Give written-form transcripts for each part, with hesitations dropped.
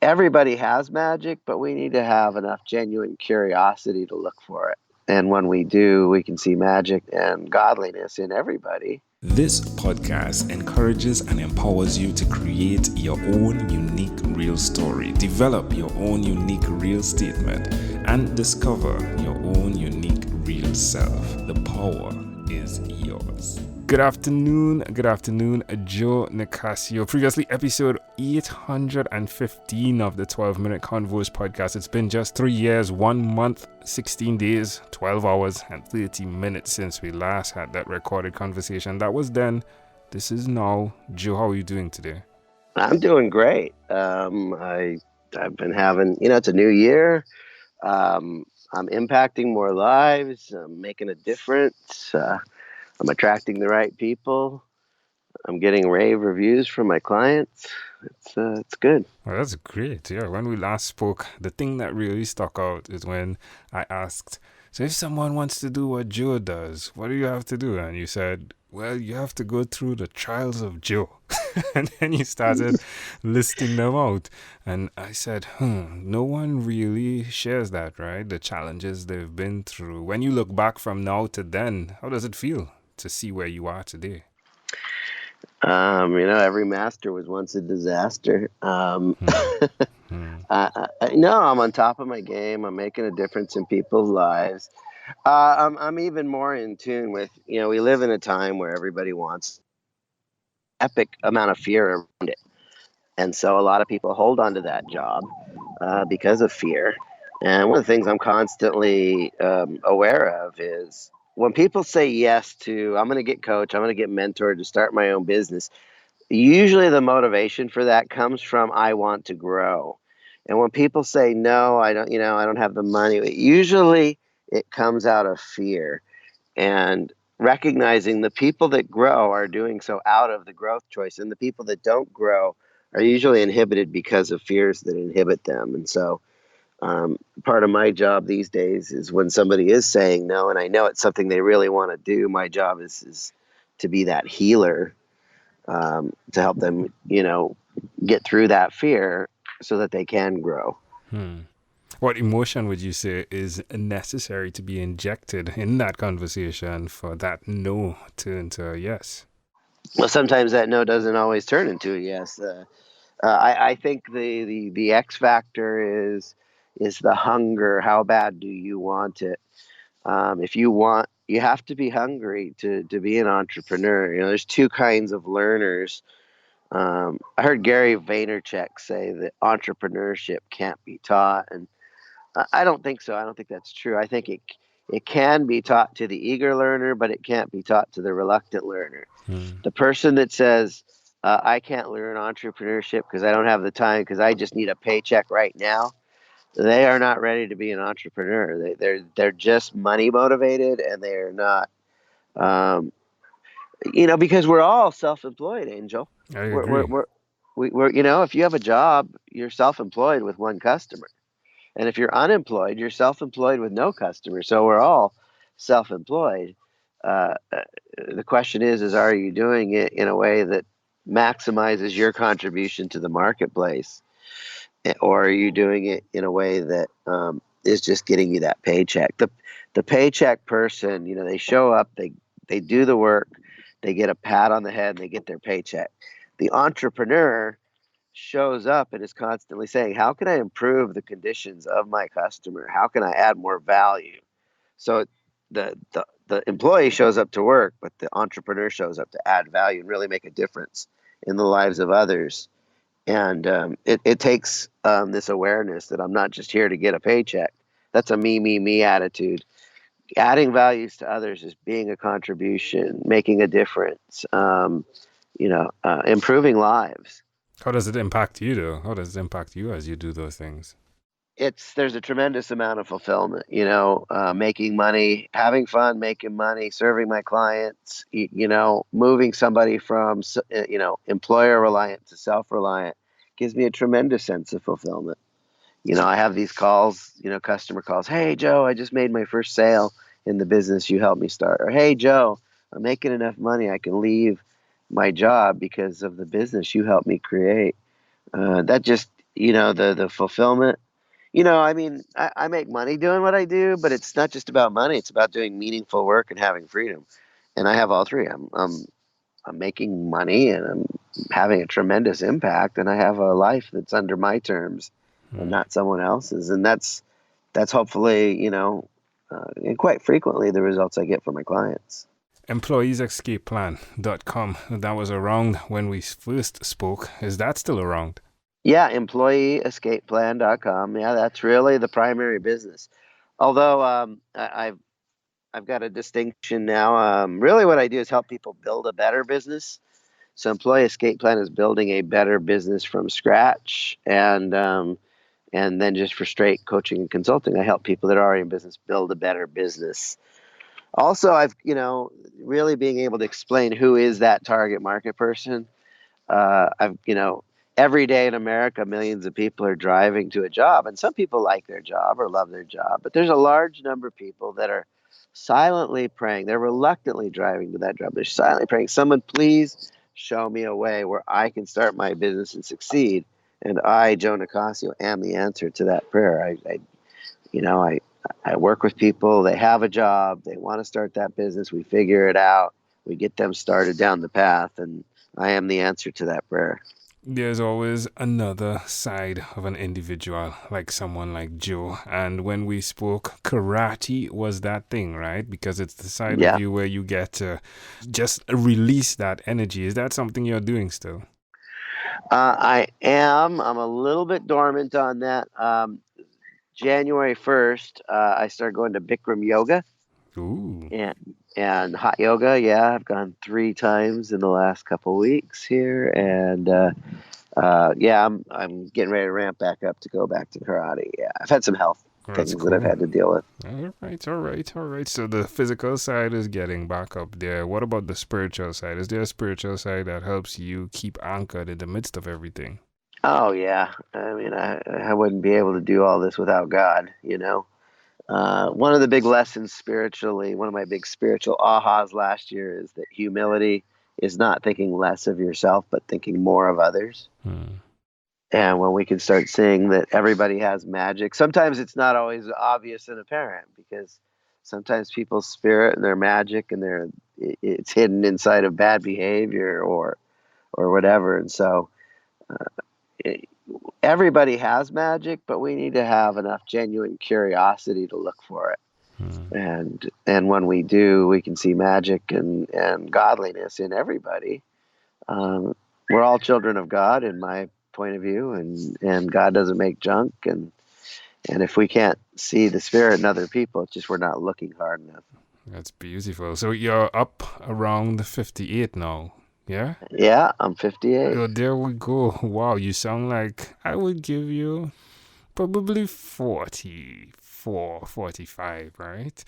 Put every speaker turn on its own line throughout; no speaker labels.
everybody has magic, but we need to have enough genuine curiosity to look for it. And when we do, we can see magic and godliness in everybody.
This podcast encourages and empowers you to create your own unique real story, develop your own unique real statement, and discover your own unique real self. The power is yours. Good afternoon, Joe Nicassio. Previously, episode 815 of the 12-Minute Convos podcast. It's been just 3 years, 1 month, 16 days, 12 hours, and 30 minutes since we last had that recorded conversation. That was then. This is now. Joe, how are you doing today?
I'm doing great. I've been having, it's a new year. I'm impacting more lives. I'm making a difference. I'm attracting the right people. I'm getting rave reviews from my clients. It's good.
Well, that's great. Yeah, when we last spoke, the thing that really stuck out is when I asked, so if someone wants to do what Joe does, what do you have to do? And you said, well, you have to go through the trials of Joe. And then you started listing them out. And I said, no one really shares that, right? The challenges they've been through. When you look back from now to then, how does it feel to see where you are today?
Every master was once a disaster. No, I'm on top of my game. I'm making a difference in people's lives. I'm even more in tune with, we live in a time where everybody wants epic amount of fear around it. And so a lot of people hold on to that job because of fear. And one of the things I'm constantly aware of is when people say yes to, I'm going to get coached, I'm going to get mentored to start my own business, usually the motivation for that comes from, I want to grow. And when people say, no, I don't have the money, usually it comes out of fear. And recognizing the people that grow are doing so out of the growth choice, and the people that don't grow are usually inhibited because of fears that inhibit them. And so part of my job these days is when somebody is saying no, and I know it's something they really want to do, my job is to be that healer, to help them, get through that fear so that they can grow.
What emotion would you say is necessary to be injected in that conversation for that no to turn into a yes?
Well, sometimes that no doesn't always turn into a yes. I think the X factor is the hunger. How bad do you want it? If you have to be hungry to be an entrepreneur. There's two kinds of learners. I heard Gary Vaynerchuk say that entrepreneurship can't be taught, and I don't think so. I don't think that's true. I think it can be taught to the eager learner, but it can't be taught to the reluctant learner. The person that says, I can't learn entrepreneurship because I don't have the time, because I just need a paycheck right now, they are not ready to be an entrepreneur. They're just money motivated, and they are not, because we're all self-employed, Angel.
I agree.
We're if you have a job, you're self-employed with one customer. And if you're unemployed, you're self-employed with no customer. So we're all self-employed. The question is are you doing it in a way that maximizes your contribution to the marketplace? Or are you doing it in a way that is just getting you that paycheck? The paycheck person, they show up, they do the work, they get a pat on the head, and they get their paycheck. The entrepreneur shows up and is constantly saying, how can I improve the conditions of my customer? How can I add more value? So the employee shows up to work, but the entrepreneur shows up to add value and really make a difference in the lives of others. And it takes this awareness that I'm not just here to get a paycheck. That's a me attitude. Adding values to others is being a contribution, making a difference, improving lives.
How does it impact you, though? How does it impact you as you do those things?
There's a tremendous amount of fulfillment, making money, having fun, making money, serving my clients, moving somebody from, employer reliant to self-reliant gives me a tremendous sense of fulfillment. I have these calls, customer calls. Hey, Joe, I just made my first sale in the business you helped me start. Or, hey, Joe, I'm making enough money I can leave my job because of the business you helped me create. That just the fulfillment. I mean, I make money doing what I do, but it's not just about money. It's about doing meaningful work and having freedom. And I have all three. I'm making money and I'm having a tremendous impact, and I have a life that's under my terms and not someone else's. And that's hopefully, and quite frequently the results I get from my clients.
EmployeesEscapePlan.com. That was around when we first spoke. Is that still around?
Yeah, EmployeeEscapePlan.com. Yeah, that's really the primary business. Although I've got a distinction now. Really, what I do is help people build a better business. So, Employee Escape Plan is building a better business from scratch, and then just for straight coaching and consulting, I help people that are already in business build a better business. Also, I've really being able to explain who is that target market person. I've every day in America, millions of people are driving to a job, and some people like their job or love their job, but there's a large number of people that are silently praying. They're reluctantly driving to that job. They're silently praying, someone please show me a way where I can start my business and succeed. And I, Joe Nicassio, am the answer to that prayer. You know, I, I work with people. They have a job. They want to start that business. We figure it out. We get them started down the path, and I am the answer to that prayer.
There's always another side of an individual, like someone like Joe. And when we spoke, karate was that thing, right? Because it's the side of
Yeah.
you where you get to just release that energy. Is that something you're doing still?
I am. I'm a little bit dormant on that. January 1st, I started going to Bikram yoga
Ooh,
and hot yoga. Yeah, I've gone 3 times in the last couple weeks here, and yeah, I'm getting ready to ramp back up to go back to karate. Yeah, I've had some health
that's
things that I've
cool.
had to deal with.
All right, all right, all right. So the physical side is getting back up there. What about the spiritual side? Is there a spiritual side that helps you keep anchored in the midst of everything?
Oh yeah, I mean, I wouldn't be able to do all this without God. One of the big lessons spiritually, one of my big spiritual ahas last year is that humility is not thinking less of yourself, but thinking more of others.
Hmm.
And when we can start seeing that everybody has magic, sometimes it's not always obvious and apparent because sometimes people's spirit and their magic and it's hidden inside of bad behavior or whatever. And so it, everybody has magic, but we need to have enough genuine curiosity to look for it.
Hmm.
And when we do, we can see magic and godliness in everybody. Um, we're all children of God, in my point of view, and God doesn't make junk. And if we can't see the spirit in other people, it's just we're not looking hard enough.
That's beautiful. So you're up around 58 now, yeah?
Yeah, I'm 58.
Oh, there we go. Wow, you sound like I would give you probably 44, 45, right?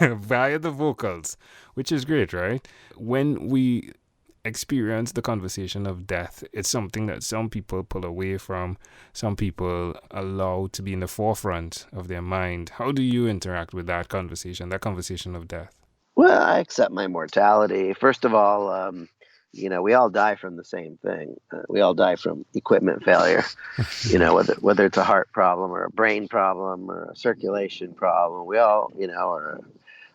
Via the vocals, which is great, right? When we experience the conversation of death, it's something that some people pull away from, some people allow to be in the forefront of their mind. How do you interact with that conversation of death?
Well, I accept my mortality. First of all, we all die from the same thing. We all die from equipment failure. Whether it's a heart problem or a brain problem or a circulation problem, we all, or a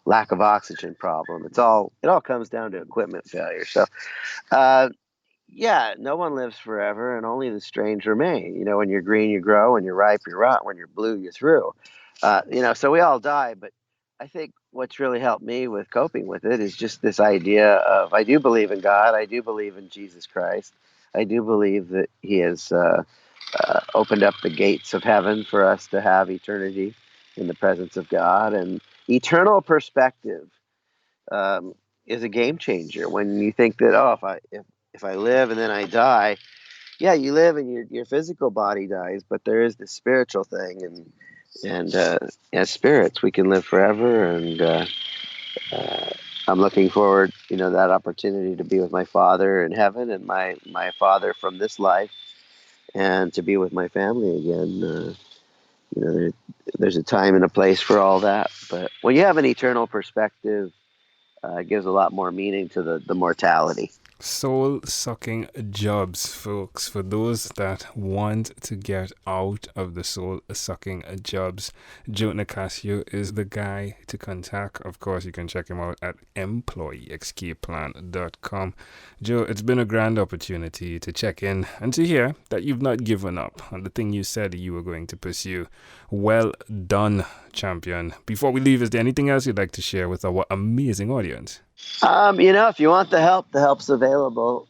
lack of oxygen problem. It all comes down to equipment failure. So, uh, yeah, no one lives forever, and only the strange remain. When you're green, you grow. When you're ripe, you rot. When you're blue, you're through. So we all die. But I think what's really helped me with coping with it is just this idea of I do believe in God. I do believe in Jesus Christ. I do believe that He has opened up the gates of heaven for us to have eternity in the presence of God. And eternal perspective um, is a game changer when you think that if I live and then I die, yeah, you live and your physical body dies, but there is the spiritual thing, and as spirits we can live forever. And uh, I'm looking forward, that opportunity to be with my Father in heaven and my Father from this life, and to be with my family again. You know, there, there's a time and a place for all that, but when you have an eternal perspective, it gives a lot more meaning to the mortality.
Soul-sucking jobs, folks. For those that want to get out of the soul-sucking jobs, Joe Nicassio is the guy to contact. Of course, you can check him out at employeeescapeplan.com. Joe, it's been a grand opportunity to check in and to hear that you've not given up on the thing you said you were going to pursue. Well done, champion. Before we leave, is there anything else you'd like to share with our amazing audience?
If you want the help's available.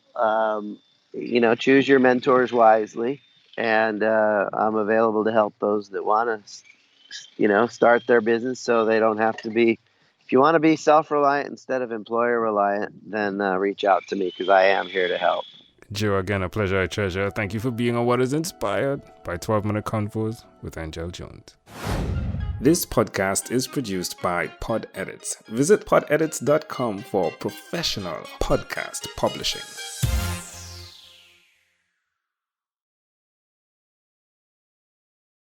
Choose your mentors wisely, and I'm available to help those that want to, start their business so they don't have to be. If you want to be self-reliant instead of employer-reliant, then reach out to me because I am here to help.
Joe, again, a pleasure, I treasure. Thank you for being on What Is Inspired by 12-Minute Convos with Angel Jones. This podcast is produced by Pod Edits. Visit podedits.com for professional podcast publishing.